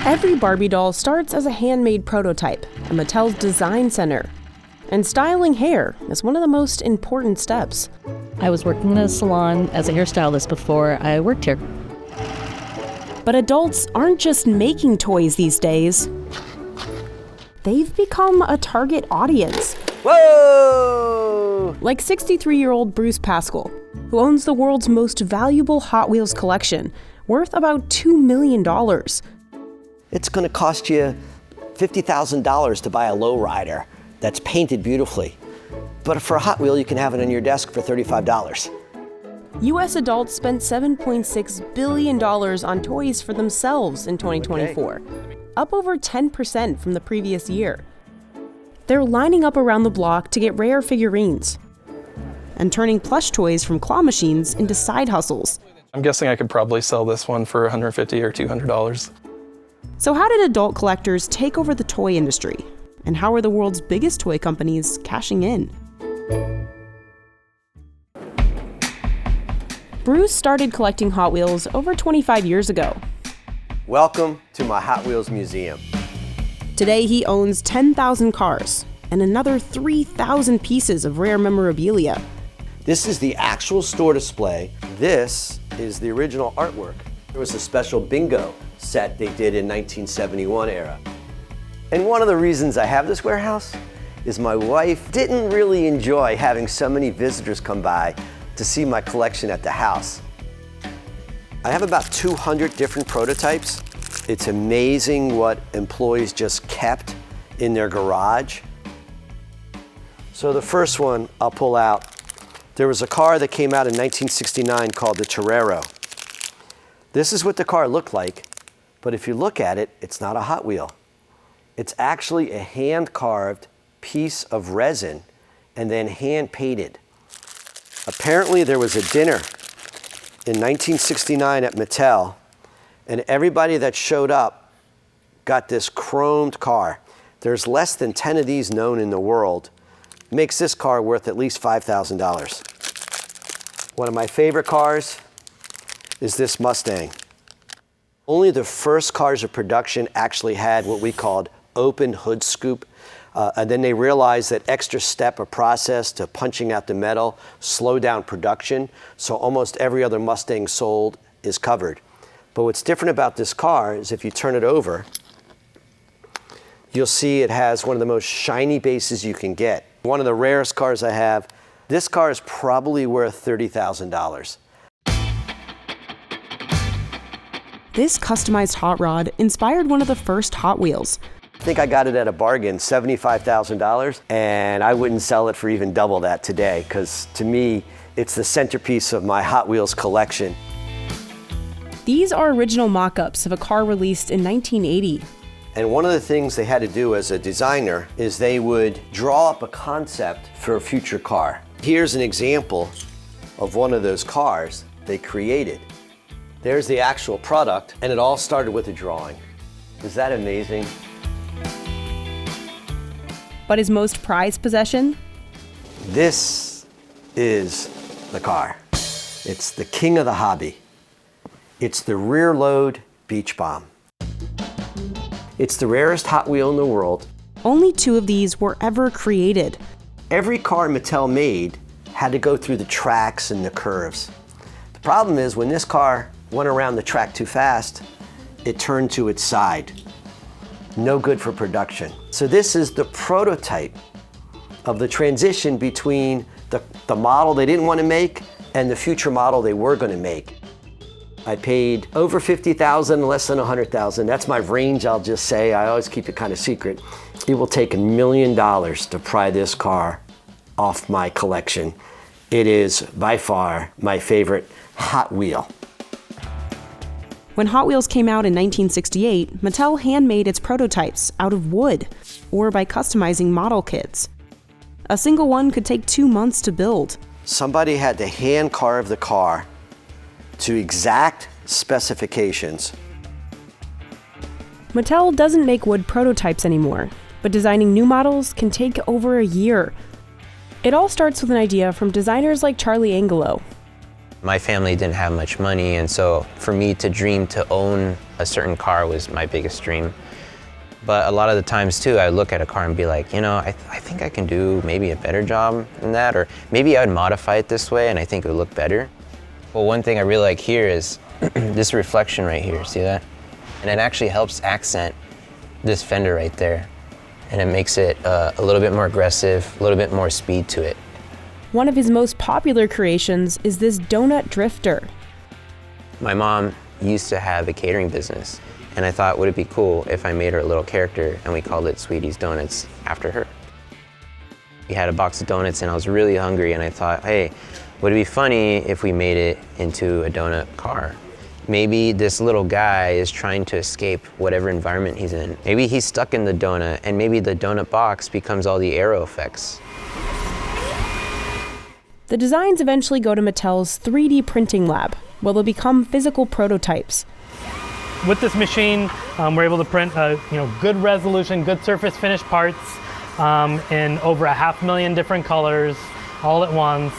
Every Barbie doll starts as a handmade prototype at Mattel's design center. And styling hair is one of the most important steps. I was working in a salon as a hairstylist before I worked here. But adults aren't just making toys these days. They've become a target audience. Whoa! Like 63-year-old Bruce Pascal, who owns the world's most valuable Hot Wheels collection, worth about $2 million. It's going to cost you $50,000 to buy a lowrider that's painted beautifully. But for a Hot Wheel, you can have it on your desk for $35. U.S. adults spent $7.6 billion on toys for themselves in 2024, up over 10% from the previous year. They're lining up around the block to get rare figurines and turning plush toys from claw machines into side hustles. I'm guessing I could probably sell this one for $150 or $200. So how did adult collectors take over the toy industry? And how are the world's biggest toy companies cashing in? Bruce started collecting Hot Wheels over 25 years ago. Welcome to my Hot Wheels museum. Today he owns 10,000 cars and another 3,000 pieces of rare memorabilia. This is the actual store display. This is the original artwork. There was a special bingo set they did in 1971 era. And one of the reasons I have this warehouse is my wife didn't really enjoy having so many visitors come by to see my collection at the house. I have about 200 different prototypes. It's amazing what employees just kept in their garage. So the first one I'll pull out, there was a car that came out in 1969 called the Torero. This is what the car looked like, but if you look at it, it's not a Hot Wheel. It's actually a hand-carved piece of resin and then hand-painted. Apparently there was a dinner in 1969 at Mattel, and everybody that showed up got this chromed car. There's less than 10 of these known in the world. Makes this car worth at least $5,000. One of my favorite cars is this Mustang. Only the first cars of production actually had what we called open hood scoop. And then they realized that extra step of process to punching out the metal slowed down production. So almost every other Mustang sold is covered. But what's different about this car is if you turn it over, you'll see it has one of the most shiny bases you can get. One of the rarest cars I have. This car is probably worth $30,000. This customized hot rod inspired one of the first Hot Wheels. I think I got it at a bargain, $75,000, and I wouldn't sell it for even double that today, because to me, it's the centerpiece of my Hot Wheels collection. These are original mock-ups of a car released in 1980. And one of the things they had to do as a designer is they would draw up a concept for a future car. Here's an example of one of those cars they created. There's the actual product, and it all started with a drawing. Is that amazing? But his most prized possession? This is the car. It's the king of the hobby. It's the rear load beach bomb. It's the rarest Hot Wheel in the world. Only 2 of these were ever created. Every car Mattel made had to go through the tracks and the curves. The problem is when this car went around the track too fast, it turned to its side. No good for production. So this is the prototype of the transition between the model they didn't want to make and the future model they were going to make. I paid over $50,000, less than $100,000. That's my range, I'll just say. I always keep it kind of secret. It will take $1 million to pry this car off my collection. It is by far my favorite Hot Wheel. When Hot Wheels came out in 1968, Mattel handmade its prototypes out of wood or by customizing model kits. A single one could take 2 months to build. Somebody had to hand carve the car to exact specifications. Mattel doesn't make wood prototypes anymore, but designing new models can take over a year. It all starts with an idea from designers like Charlie Angelo. My family didn't have much money, and so for me to dream to own a certain car was my biggest dream. But a lot of the times too, I look at a car and be like, I think I can do maybe a better job than that, or maybe I would modify it this way and I think it would look better. Well, one thing I really like here is this reflection right here, see that? And it actually helps accent this fender right there. And it makes it a little bit more aggressive, a little bit more speed to it. One of his most popular creations is this donut drifter. My mom used to have a catering business, and I thought, would it be cool if I made her a little character and we called it Sweetie's Donuts after her? We had a box of donuts and I was really hungry, and I thought, hey, would it be funny if we made it into a donut car? Maybe this little guy is trying to escape whatever environment he's in. Maybe he's stuck in the donut, and maybe the donut box becomes all the aero effects. The designs eventually go to Mattel's 3D printing lab, where they'll become physical prototypes. With this machine, we're able to print good resolution, good surface finish parts in over 500,000 different colors, all at once.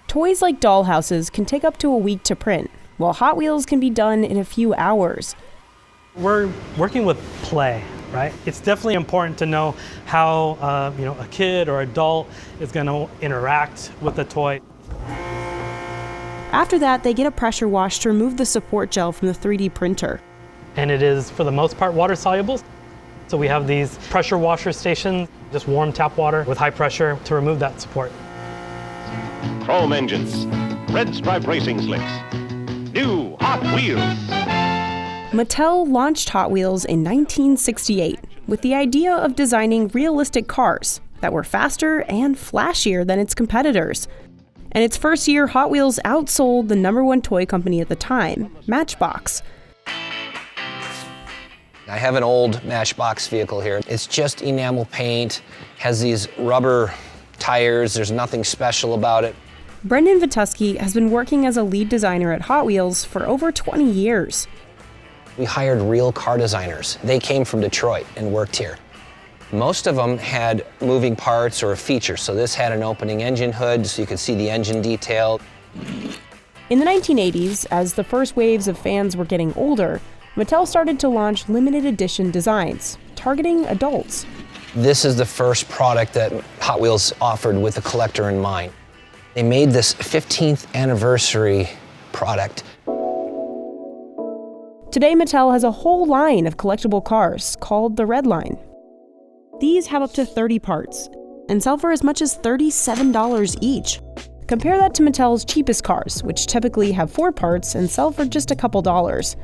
Toys like dollhouses can take up to a week to print, while Hot Wheels can be done in a few hours. We're working with play, right? It's definitely important to know how a kid or adult is going to interact with the toy. After that, they get a pressure wash to remove the support gel from the 3D printer. And it is, for the most part, water soluble. So we have these pressure washer stations, just warm tap water with high pressure to remove that support. Chrome engines, red stripe racing slicks, new Hot Wheels. Mattel launched Hot Wheels in 1968 with the idea of designing realistic cars that were faster and flashier than its competitors. And its first year, Hot Wheels outsold the #1 toy company at the time, Matchbox. I have an old Matchbox vehicle here. It's just enamel paint, has these rubber tires, there's nothing special about it. Brendan Vituski has been working as a lead designer at Hot Wheels for over 20 years. We hired real car designers. They came from Detroit and worked here. Most of them had moving parts or features, so this had an opening engine hood so you could see the engine detail. In the 1980s, as the first waves of fans were getting older, Mattel started to launch limited edition designs, targeting adults. This is the first product that Hot Wheels offered with the collector in mind. They made this 15th anniversary product. Today, Mattel has a whole line of collectible cars called the Red Line. These have up to 30 parts and sell for as much as $37 each. Compare that to Mattel's cheapest cars, which typically have 4 parts and sell for just a couple dollars.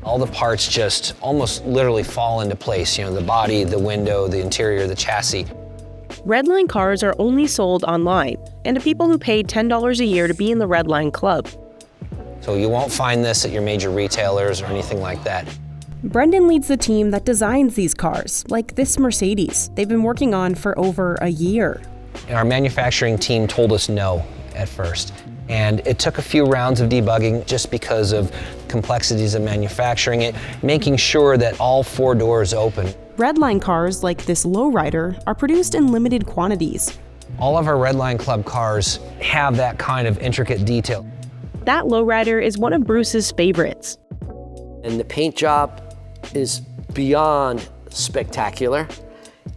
All the parts just almost literally fall into place. The body, the window, the interior, the chassis. Redline cars are only sold online and to people who pay $10 a year to be in the Redline Club. So you won't find this at your major retailers or anything like that. Brendan leads the team that designs these cars, like this Mercedes they've been working on for over a year. Our manufacturing team told us no at first. And it took a few rounds of debugging just because of complexities of manufacturing it, making sure that all 4 doors open. Redline cars, like this lowrider, are produced in limited quantities. All of our Redline Club cars have that kind of intricate detail. That lowrider is one of Bruce's favorites. And the paint job is beyond spectacular.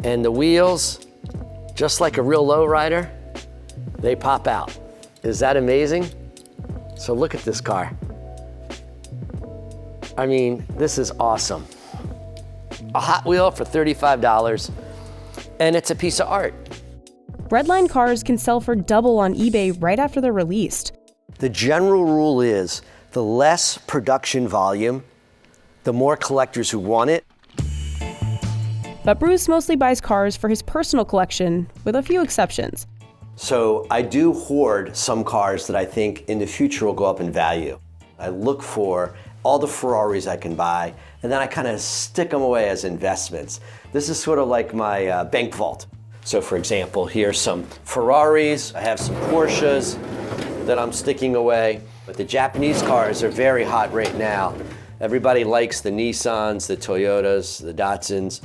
And the wheels, just like a real lowrider, they pop out. Is that amazing? So look at this car. I mean, this is awesome. A Hot Wheel for $35, and it's a piece of art. Redline cars can sell for double on eBay right after they're released. The general rule is the less production volume, the more collectors who want it. But Bruce mostly buys cars for his personal collection, with a few exceptions. So I do hoard some cars that I think in the future will go up in value. I look for all the Ferraris I can buy, and then I kind of stick them away as investments. This is sort of like my bank vault. So for example, here's some Ferraris, I have some Porsches that I'm sticking away. But the Japanese cars are very hot right now. Everybody likes the Nissans, the Toyotas, the Datsuns.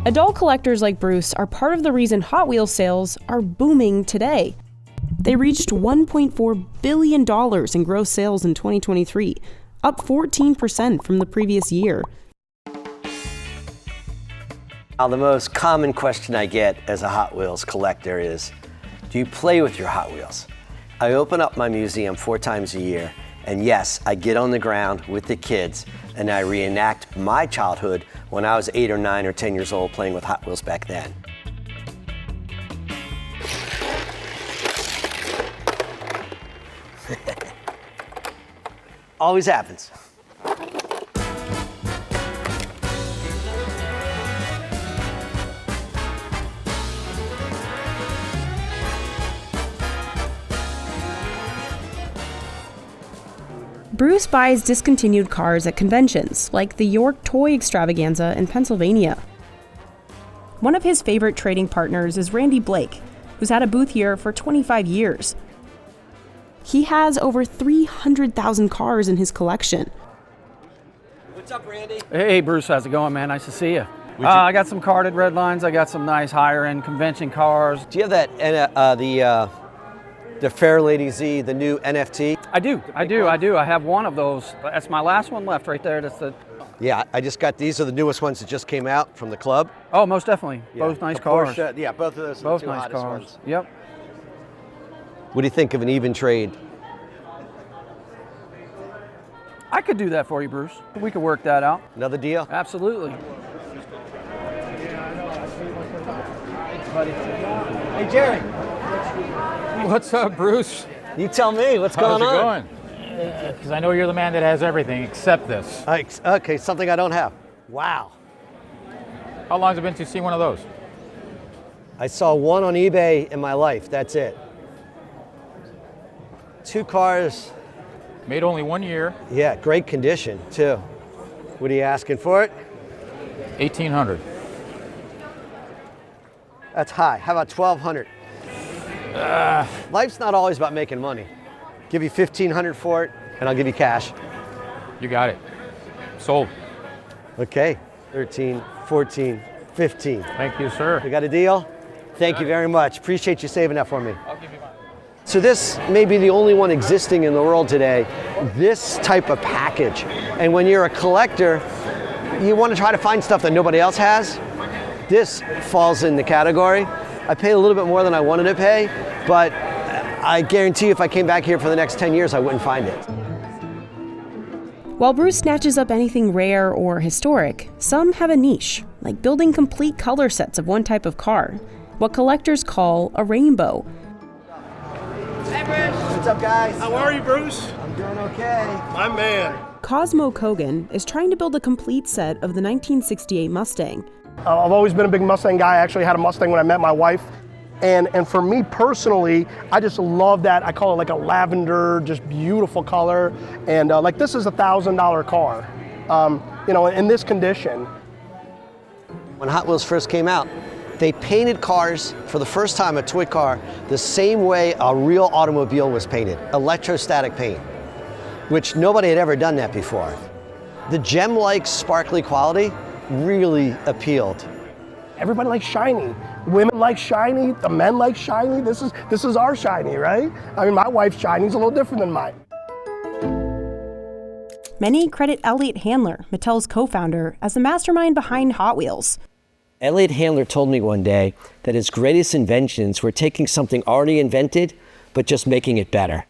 Adult collectors like Bruce are part of the reason Hot Wheels sales are booming today. They reached $1.4 billion in gross sales in 2023, up 14% from the previous year. Now, the most common question I get as a Hot Wheels collector is, do you play with your Hot Wheels? I open up my museum 4 times a year, and yes, I get on the ground with the kids and I reenact my childhood when I was 8 or 9 or 10 years old playing with Hot Wheels back then. Always happens. Bruce buys discontinued cars at conventions, like the York Toy Extravaganza in Pennsylvania. One of his favorite trading partners is Randy Blake, who's had a booth here for 25 years. He has over 300,000 cars in his collection. What's up, Randy? Hey, Bruce, how's it going, man? Nice to see you. I got some carded red lines. I got some nice higher-end convention cars. Do you have that, the Fair Lady Z, the new NFT? I do. I have one of those. That's my last one left right there. That's the. Yeah, I just got these are the newest ones that just came out from the club. Oh, most definitely. Yeah. Both nice The cars. Porsche, yeah, both of those are Both the two nice hottest cars. ones. Yep. What do you think of an even trade? I could do that for you, Bruce. We could work that out. Another deal? Absolutely. Hey, Jerry. What's up, Bruce? You tell me, what's going on? How's it going? Because I know you're the man that has everything except this. Okay, something I don't have. Wow. How long has it been to see one of those? I saw one on eBay in my life, that's it. 2 cars. Made only 1 year. Yeah, great condition, too. What are you asking for it? $1,800. That's high. How about $1,200? Life's not always about making money. Give you $1,500 for it, and I'll give you cash. You got it. Sold. Okay, 13, 14, 15. Thank you, sir. We got a deal? Thank you very much. Appreciate you saving that for me. I'll give you mine. So this may be the only one existing in the world today, this type of package. And when you're a collector, you want to try to find stuff that nobody else has. This falls in the category. I paid a little bit more than I wanted to pay, but I guarantee you if I came back here for the next 10 years, I wouldn't find it. While Bruce snatches up anything rare or historic, some have a niche, like building complete color sets of one type of car, what collectors call a rainbow. Hey, Bruce. What's up, guys? How are you, Bruce? I'm doing okay. My man. Cosmo Kogan is trying to build a complete set of the 1968 Mustang. I've always been a big Mustang guy. I actually had a Mustang when I met my wife. And for me personally, I just love that. I call it like a lavender, just beautiful color. And like this is a $1,000 car, you know, in this condition. When Hot Wheels first came out, they painted cars for the first time, a toy car, the same way a real automobile was painted, electrostatic paint, which nobody had ever done that before. The gem-like sparkly quality really appealed. Everybody likes shiny. Women like shiny, the men like shiny. This is our shiny, right? I mean, my wife's shiny's a little different than mine. Many credit Elliott Handler, Mattel's co-founder, as the mastermind behind Hot Wheels. Elliott Handler told me one day that his greatest inventions were taking something already invented, but just making it better.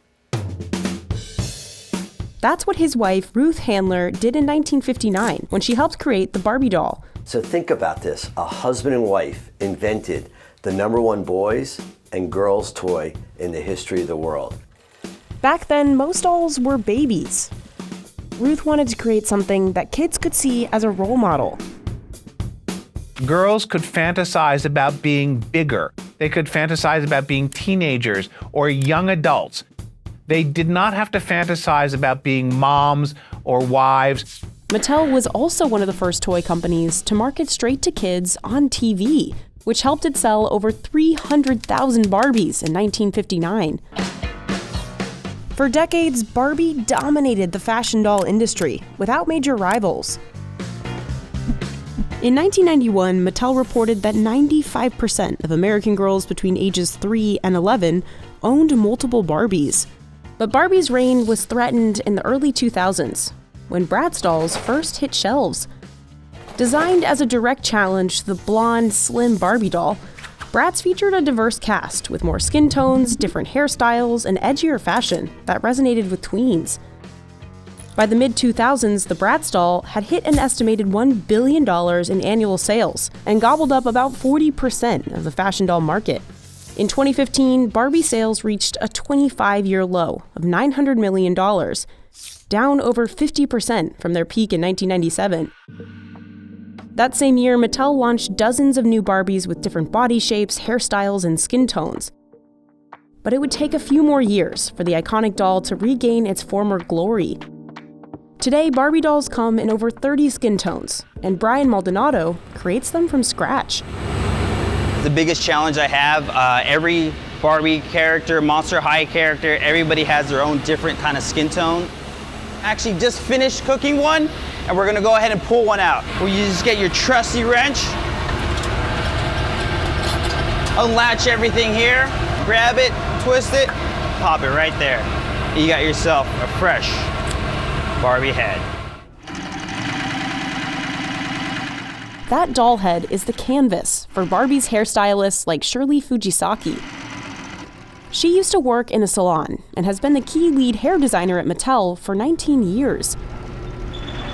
That's what his wife, Ruth Handler, did in 1959 when she helped create the Barbie doll. So think about this. A husband and wife invented the #1 boys and girls toy in the history of the world. Back then, most dolls were babies. Ruth wanted to create something that kids could see as a role model. Girls could fantasize about being bigger. They could fantasize about being teenagers or young adults. They did not have to fantasize about being moms or wives. Mattel was also one of the first toy companies to market straight to kids on TV, which helped it sell over 300,000 Barbies in 1959. For decades, Barbie dominated the fashion doll industry without major rivals. In 1991, Mattel reported that 95% of American girls between ages 3 and 11 owned multiple Barbies. But Barbie's reign was threatened in the early 2000s, when Bratz dolls first hit shelves. Designed as a direct challenge to the blonde, slim Barbie doll, Bratz featured a diverse cast with more skin tones, different hairstyles, and edgier fashion that resonated with tweens. By the mid-2000s, the Bratz doll had hit an estimated $1 billion in annual sales and gobbled up about 40% of the fashion doll market. In 2015, Barbie sales reached a 25-year low of $900 million, down over 50% from their peak in 1997. That same year, Mattel launched dozens of new Barbies with different body shapes, hairstyles, and skin tones. But it would take a few more years for the iconic doll to regain its former glory. Today, Barbie dolls come in over 30 skin tones, and Brian Maldonado creates them from scratch. The biggest challenge I have, every Barbie character, Monster High character, everybody has their own different kind of skin tone. Actually just finished cooking one, and we're gonna go ahead and pull one out. Where you just get your trusty wrench, unlatch everything here, grab it, twist it, pop it right there. You got yourself a fresh Barbie head. That doll head is the canvas for Barbie's hairstylists like Shirley Fujisaki. She used to work in a salon and has been the key lead hair designer at Mattel for 19 years.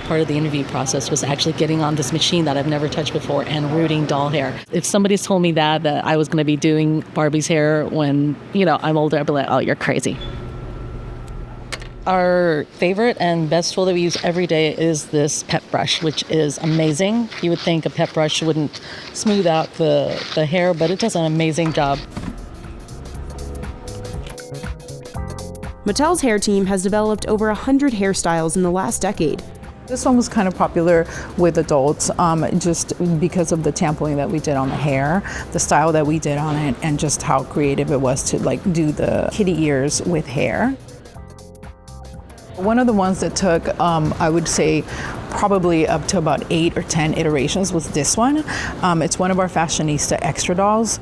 Part of the interview process was actually getting on this machine that I've never touched before and rooting doll hair. If somebody's told me that I was going to be doing Barbie's hair when, I'm older, I'd be like, oh, you're crazy. Our favorite and best tool that we use every day is this pet brush, which is amazing. You would think a pet brush wouldn't smooth out the hair, but it does an amazing job. Mattel's hair team has developed over 100 hairstyles in the last decade. This one was kind of popular with adults just because of the tampering that we did on the hair, the style that we did on it, and just how creative it was to do the kitty ears with hair. One of the ones that took, I would say, probably up to about 8 or 10 iterations was this one. It's one of our fashionista extra dolls.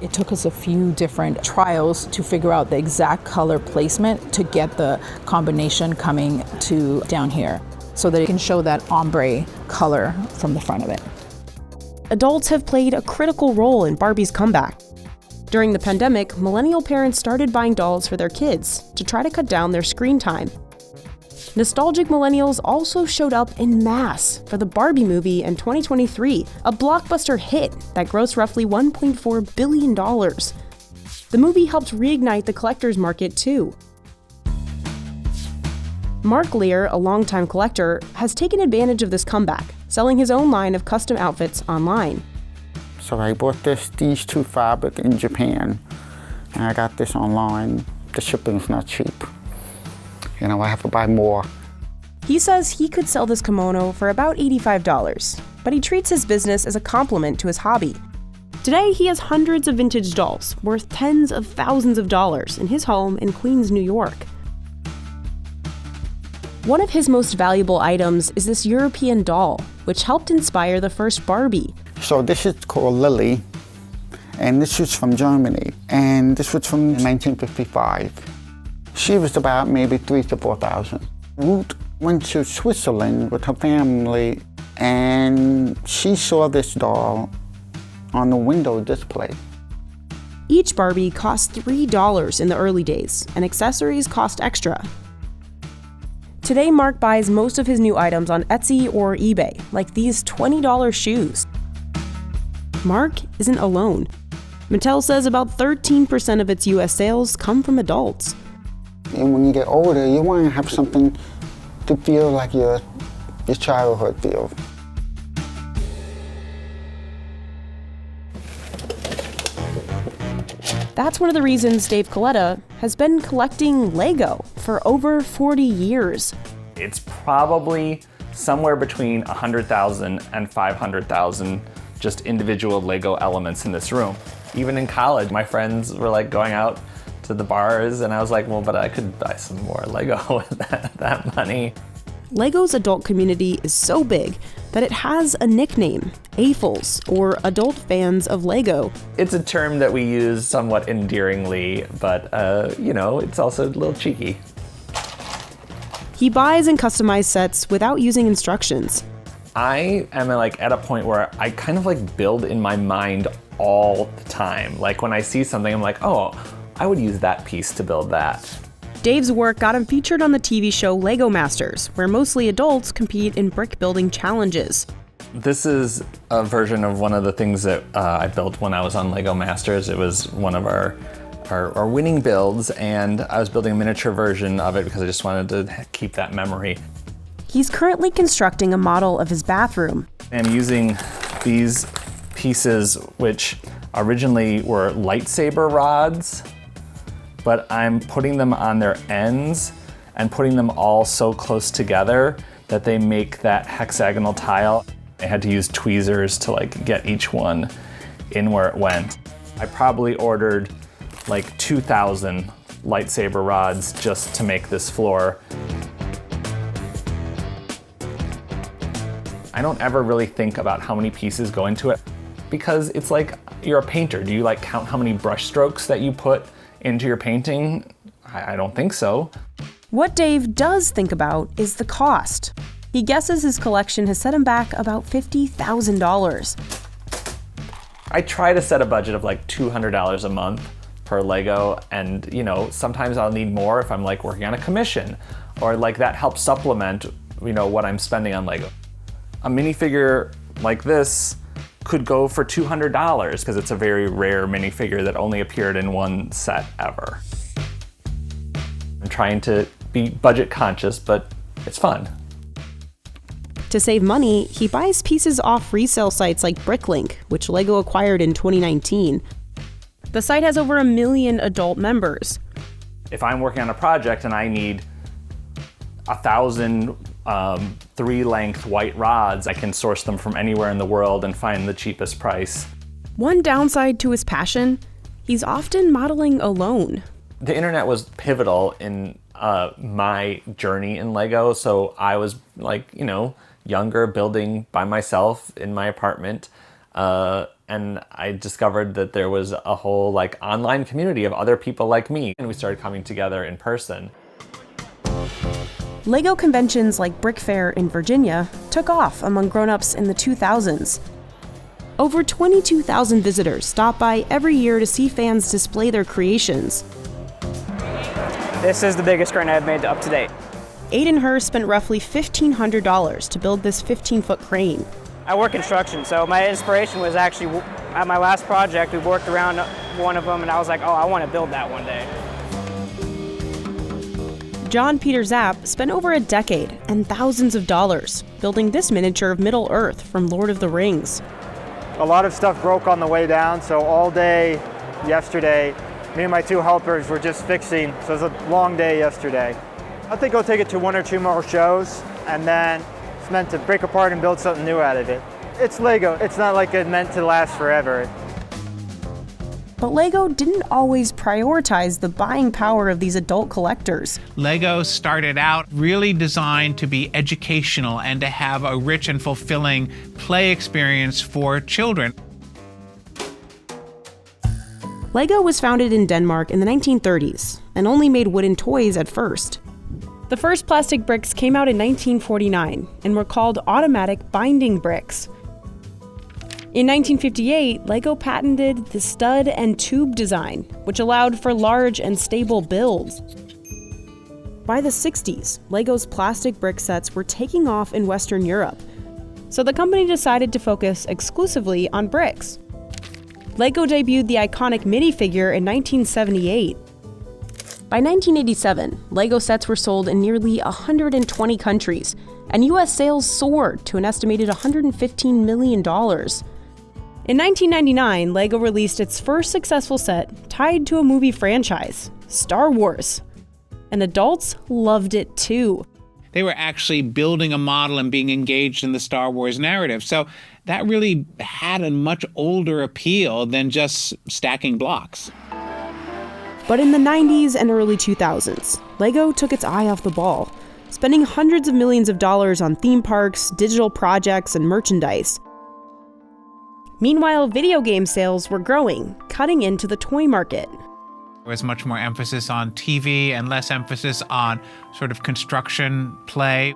It took us a few different trials to figure out the exact color placement to get the combination coming to down here so that it can show that ombre color from the front of it. Adults have played a critical role in Barbie's comeback. During the pandemic, millennial parents started buying dolls for their kids to try to cut down their screen time. Nostalgic millennials also showed up en masse for the Barbie movie in 2023, a blockbuster hit that grossed roughly $1.4 billion. The movie helped reignite the collector's market too. Mark Lear, a longtime collector, has taken advantage of this comeback, selling his own line of custom outfits online. So I bought these two fabric in Japan, and I got this online. The shipping's not cheap. I have to buy more. He says he could sell this kimono for about $85, but he treats his business as a compliment to his hobby. Today, he has hundreds of vintage dolls worth tens of thousands of dollars in his home in Queens, New York. One of his most valuable items is this European doll, which helped inspire the first Barbie. So this is called Lily, and this is from Germany, and this was from 1955. She was about maybe 3,000 to 4,000. Ruth went to Switzerland with her family, and she saw this doll on the window display. Each Barbie cost $3 in the early days, and accessories cost extra. Today, Mark buys most of his new items on Etsy or eBay, like these $20 shoes. Mark isn't alone. Mattel says about 13% of its US sales come from adults. And when you get older, you want to have something to feel like your childhood feels. That's one of the reasons Dave Coletta has been collecting Lego for over 40 years. It's probably somewhere between 100,000 and 500,000 just individual Lego elements in this room. Even in college, my friends were going out to the bars, and I was like, well, but I could buy some more Lego with that money. Lego's adult community is so big that it has a nickname, AFLs, or Adult Fans of Lego. It's a term that we use somewhat endearingly, but, it's also a little cheeky. He buys and customizes sets without using instructions. I am at a point where I kind of build in my mind all the time. Like when I see something, I'm like, oh, I would use that piece to build that. Dave's work got him featured on the TV show Lego Masters, where mostly adults compete in brick building challenges. This is a version of one of the things that I built when I was on Lego Masters. It was one of our winning builds, and I was building a miniature version of it because I just wanted to keep that memory. He's currently constructing a model of his bathroom. I'm using these pieces, which originally were lightsaber rods, but I'm putting them on their ends and putting them all so close together that they make that hexagonal tile. I had to use tweezers to get each one in where it went. I probably ordered 2,000 lightsaber rods just to make this floor. I don't ever really think about how many pieces go into it because it's like you're a painter. Do you count how many brush strokes that you put into your painting? I don't think so. What Dave does think about is the cost. He guesses his collection has set him back about $50,000. I try to set a budget of $200 a month per Lego, and sometimes I'll need more if I'm working on a commission, or that helps supplement what I'm spending on Lego. A minifigure like this could go for $200 because it's a very rare minifigure that only appeared in one set ever. I'm trying to be budget conscious, but it's fun. To save money, he buys pieces off resale sites like Bricklink, which Lego acquired in 2019. The site has over 1 million adult members. If I'm working on a project and I need 1,000 3-length white rods, I can source them from anywhere in the world and find the cheapest price. One downside to his passion, he's often modeling alone. The internet was pivotal in my journey in Lego, so I was younger, building by myself in my apartment, and I discovered that there was a whole online community of other people like me, and we started coming together in person. Lego conventions like Brick Fair in Virginia took off among grown-ups in the 2000s. Over 22,000 visitors stop by every year to see fans display their creations. This is the biggest crane I've made up to date. Aiden Hurst spent roughly $1,500 to build this 15-foot crane. I work construction, so my inspiration was actually at my last project. We worked around one of them, and I was like, oh, I want to build that one day. John Peter Zapp spent over a decade and thousands of dollars building this miniature of Middle-earth from Lord of the Rings. A lot of stuff broke on the way down, so all day yesterday, me and my 2 helpers were just fixing, so it was a long day yesterday. I think I'll take it to 1 or 2 more shows, and then it's meant to break apart and build something new out of it. It's Lego, it's not it's meant to last forever. But Lego didn't always prioritize the buying power of these adult collectors. Lego started out really designed to be educational and to have a rich and fulfilling play experience for children. Lego was founded in Denmark in the 1930s and only made wooden toys at first. The first plastic bricks came out in 1949 and were called automatic binding bricks. In 1958, Lego patented the stud and tube design, which allowed for large and stable builds. By the 60s, Lego's plastic brick sets were taking off in Western Europe, so the company decided to focus exclusively on bricks. Lego debuted the iconic minifigure in 1978. By 1987, Lego sets were sold in nearly 120 countries, and US sales soared to an estimated $115 million. In 1999, Lego released its first successful set tied to a movie franchise, Star Wars. And adults loved it too. They were actually building a model and being engaged in the Star Wars narrative. So that really had a much older appeal than just stacking blocks. But in the 90s and early 2000s, Lego took its eye off the ball. spending hundreds of millions of dollars on theme parks, digital projects, and merchandise. Meanwhile, video game sales were growing, cutting into the toy market. There was much more emphasis on TV and less emphasis on sort of construction play.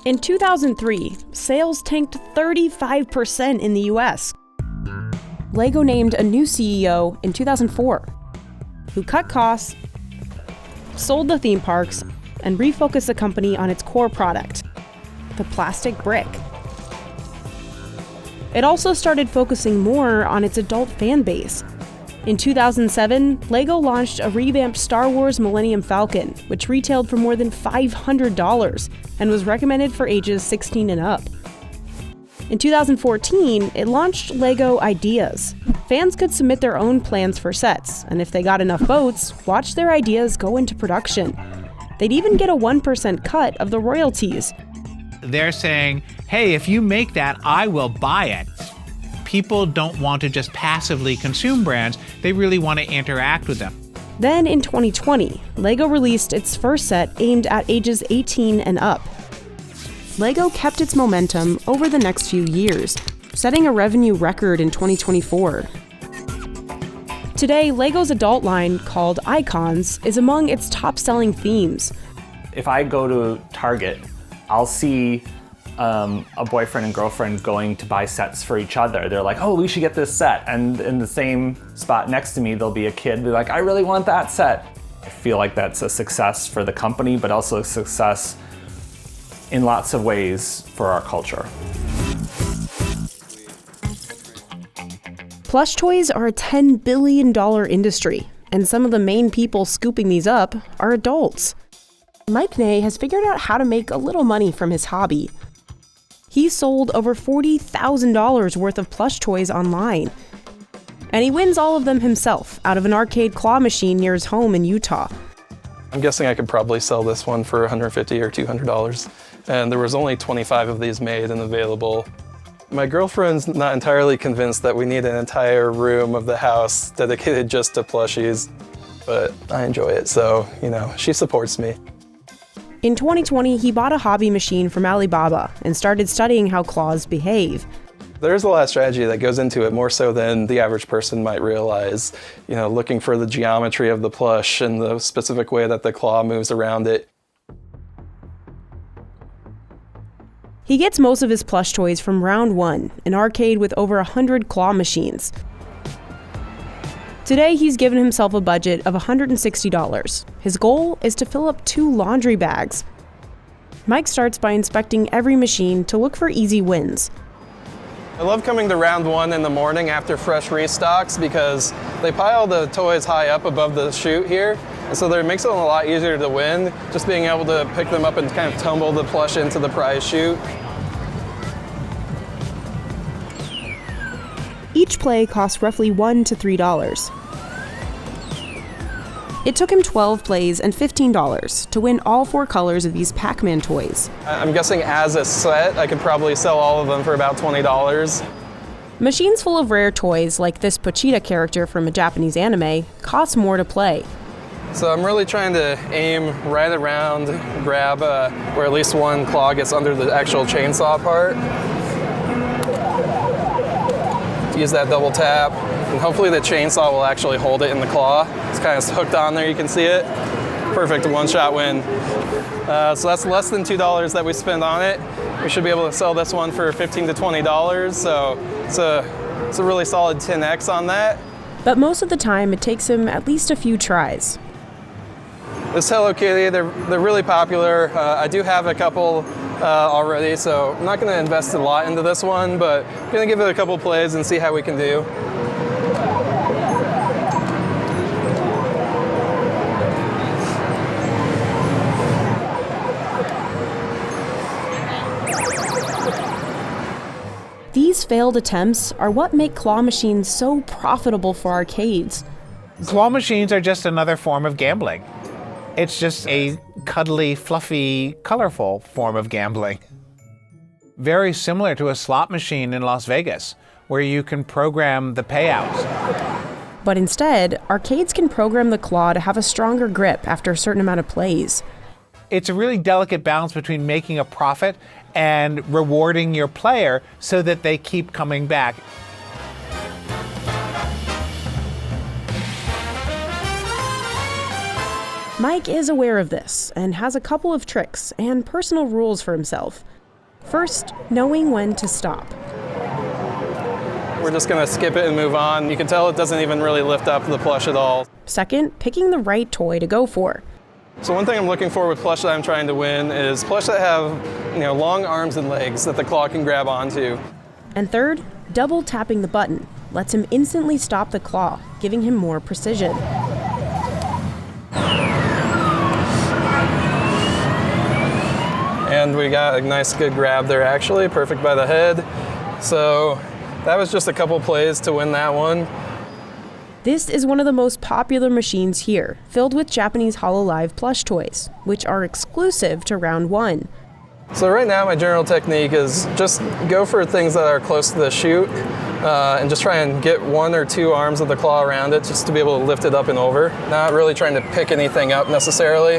In 2003, sales tanked 35% in the US. LEGO named a new CEO in 2004, who cut costs, sold the theme parks, and refocused the company on its core product, the plastic brick. It also started focusing more on its adult fan base. In 2007, LEGO launched a revamped Star Wars Millennium Falcon, which retailed for more than $500 and was recommended for ages 16 and up. In 2014, it launched LEGO Ideas. Fans could submit their own plans for sets, and if they got enough votes, watch their ideas go into production. They'd even get a 1% cut of the royalties. They're saying, hey, if you make that, I will buy it. People don't want to just passively consume brands, they really want to interact with them. Then in 2020, LEGO released its first set aimed at ages 18 and up. LEGO kept its momentum over the next few years, setting a revenue record in 2024. Today, LEGO's adult line, called Icons, is among its top-selling themes. If I go to Target, I'll see a boyfriend and girlfriend going to buy sets for each other. They're like, oh, we should get this set. And in the same spot next to me, there'll be a kid be like, I really want that set. I feel like that's a success for the company, but also a success in lots of ways for our culture. Plush toys are a $10 billion industry, and some of the main people scooping these up are adults. Mike Ney has figured out how to make a little money from his hobby. He sold over $40,000 worth of plush toys online. And he wins all of them himself out of an arcade claw machine near his home in Utah. I'm guessing I could probably sell this one for $150 or $200. And there was only 25 of these made and available. My girlfriend's not entirely convinced that we need an entire room of the house dedicated just to plushies, but I enjoy it, so, she supports me. In 2020, he bought a hobby machine from Alibaba and started studying how claws behave. There's a lot of strategy that goes into it, more so than the average person might realize. Looking for the geometry of the plush and the specific way that the claw moves around it. He gets most of his plush toys from Round One, an arcade with over 100 claw machines. Today, he's given himself a budget of $160. His goal is to fill up 2 laundry bags. Mike starts by inspecting every machine to look for easy wins. I love coming to Round One in the morning after fresh restocks because they pile the toys high up above the chute here, and so it makes it a lot easier to win, just being able to pick them up and kind of tumble the plush into the prize chute. Each play costs roughly $1 to $3. It took him 12 plays and $15 to win all 4 colors of these Pac-Man toys. I'm guessing as a set, I could probably sell all of them for about $20. Machines full of rare toys, like this Pochita character from a Japanese anime, cost more to play. So I'm really trying to aim right around, grab where at least one claw gets under the actual chainsaw part. Use that double tap, and hopefully the chainsaw will actually hold it in the claw. It's kind of hooked on there, you can see it. Perfect one-shot win. So that's less than $2 that we spend on it. We should be able to sell this one for $15 to $20, so it's a really solid 10x on that. But most of the time, it takes him at least a few tries. This Hello Kitty, they're really popular. I do have a couple already, so I'm not going to invest a lot into this one, but I'm going to give it a couple plays and see how we can do. These failed attempts are what make claw machines so profitable for arcades. Claw machines are just another form of gambling. It's just a cuddly, fluffy, colorful form of gambling. Very similar to a slot machine in Las Vegas, where you can program the payouts. But instead, arcades can program the claw to have a stronger grip after a certain amount of plays. It's a really delicate balance between making a profit and rewarding your player so that they keep coming back. Mike is aware of this and has a couple of tricks and personal rules for himself. First, knowing when to stop. We're just gonna skip it and move on. You can tell it doesn't even really lift up the plush at all. Second, picking the right toy to go for. So one thing I'm looking for with plush that I'm trying to win is plush that have, long arms and legs that the claw can grab onto. And third, double tapping the button lets him instantly stop the claw, giving him more precision. And we got a nice good grab there actually, perfect by the head. So that was just a couple plays to win that one. This is one of the most popular machines here, filled with Japanese HoloLive plush toys, which are exclusive to round one. So right now my general technique is just go for things that are close to the chute and just try and get one or two arms of the claw around it just to be able to lift it up and over. Not really trying to pick anything up necessarily.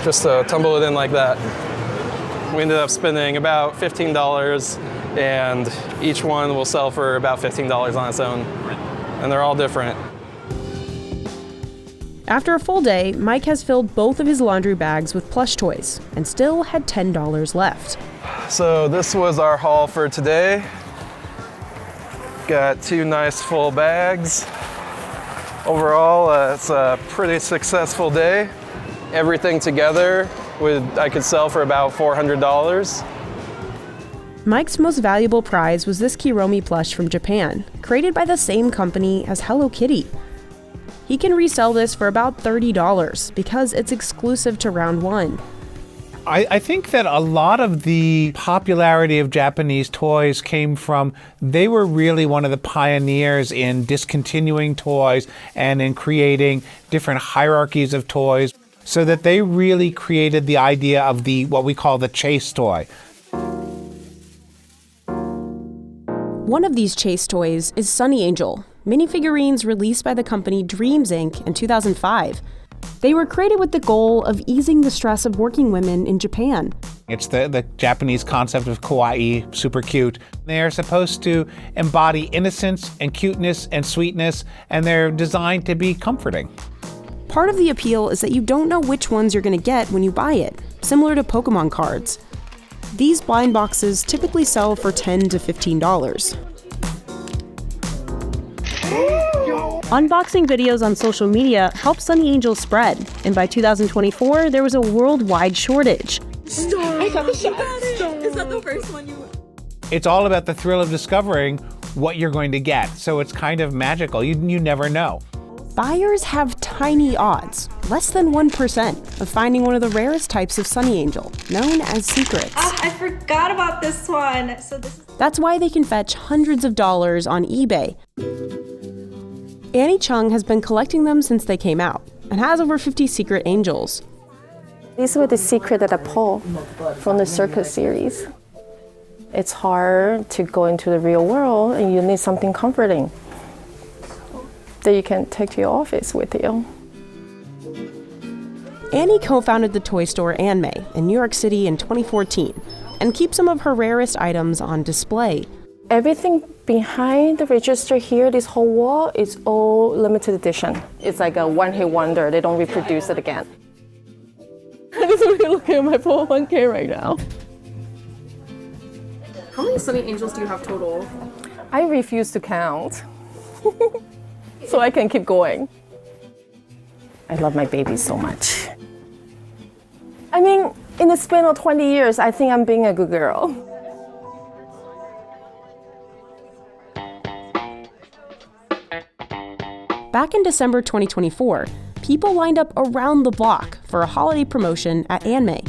Just tumble it in like that. We ended up spending about $15 and each one will sell for about $15 on its own. And they're all different. After a full day, Mike has filled both of his laundry bags with plush toys and still had $10 left. So this was our haul for today. Got two nice full bags. Overall, it's a pretty successful day. Everything together, I could sell for about $400. Mike's most valuable prize was this Kiromi plush from Japan, created by the same company as Hello Kitty. He can resell this for about $30 because it's exclusive to round one. I think that a lot of the popularity of Japanese toys came from, they were really one of the pioneers in discontinuing toys and in creating different hierarchies of toys, so that they really created the idea of what we call the chase toy. One of these chase toys is Sonny Angel, minifigurines released by the company Dreams Inc. in 2005. They were created with the goal of easing the stress of working women in Japan. It's the Japanese concept of kawaii, super cute. They are supposed to embody innocence and cuteness and sweetness, and they're designed to be comforting. Part of the appeal is that you don't know which ones you're going to get when you buy it, similar to Pokemon cards. These blind boxes typically sell for $10 to $15. Unboxing videos on social media helped Sonny Angel spread, and by 2024, there was a worldwide shortage. Stop. I got the shot. Is that the first one you... It's all about the thrill of discovering what you're going to get, so it's kind of magical. You never know. Buyers have tiny odds, less than 1%, of finding one of the rarest types of Sonny Angel, known as secrets. I forgot about this one. That's why they can fetch hundreds of dollars on eBay. Annie Chung has been collecting them since they came out and has over 50 secret angels. These were the secret that I pulled from the circus series. It's hard to go into the real world and you need something comforting that you can take to your office with you. Annie co-founded the toy store Anmei in New York City in 2014 and keeps some of her rarest items on display. Everything behind the register here, this whole wall, is all limited edition. It's like a one-hit wonder. They don't reproduce it again. I'm just really looking at my 401k right now. How many Sonny Angels do you have total? I refuse to count. So I can keep going. I love my babies so much. I mean, in the span of 20 years, I think I'm being a good girl. Back in December 2024, people lined up around the block for a holiday promotion at Anmei.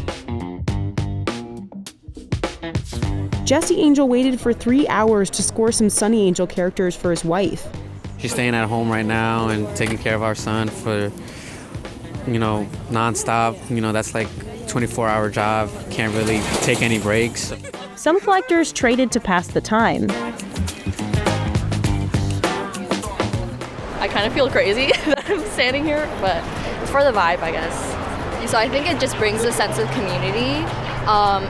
Jesse Angel waited for 3 hours to score some Sonny Angel characters for his wife. She's staying at home right now and taking care of our son for, nonstop. That's like a 24-hour job. Can't really take any breaks. Some collectors traded to pass the time. I kind of feel crazy that I'm standing here, but for the vibe, I guess. So I think it just brings a sense of community,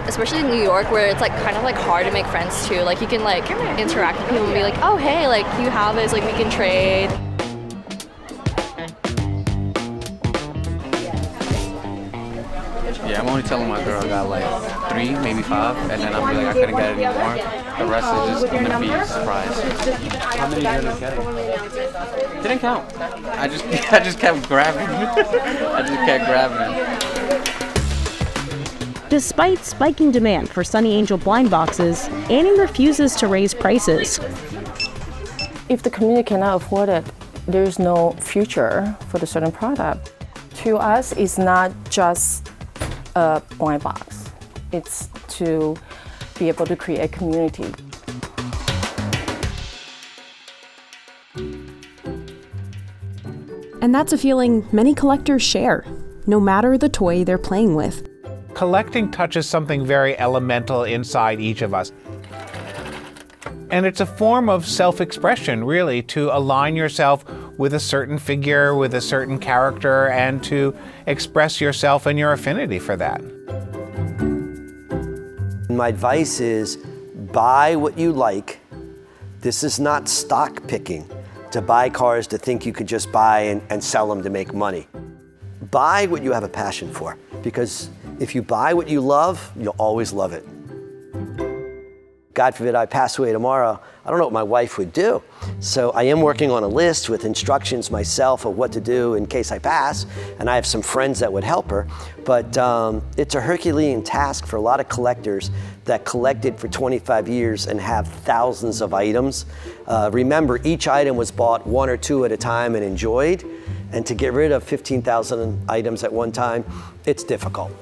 especially in New York, where it's like kind of like hard to make friends too. Like you can like interact with people and be like, oh hey, like you have this, like we can trade. Yeah, I'm only telling my girl I got like 3, maybe 5, and then I'll be like, I couldn't get any more. The rest is just gonna be a surprise. How many did you get? Didn't count. I just kept grabbing. I just kept grabbing. Despite spiking demand for Sonny Angel blind boxes, Annie refuses to raise prices. If the community cannot afford it, there is no future for the certain product. To us, it's not just a blind box. It's to be able to create a community. And that's a feeling many collectors share, no matter the toy they're playing with. Collecting touches something very elemental inside each of us. And it's a form of self-expression, really, to align yourself with a certain figure, with a certain character, and to express yourself and your affinity for that. My advice is buy what you like. This is not stock picking, to buy cars to think you could just buy and sell them to make money. Buy what you have a passion for, because if you buy what you love, you'll always love it. God forbid I pass away tomorrow, I don't know what my wife would do. So I am working on a list with instructions myself of what to do in case I pass, and I have some friends that would help her. But it's a Herculean task for a lot of collectors that collected for 25 years and have thousands of items. Remember, each item was bought 1 or 2 at a time and enjoyed, and to get rid of 15,000 items at one time, it's difficult.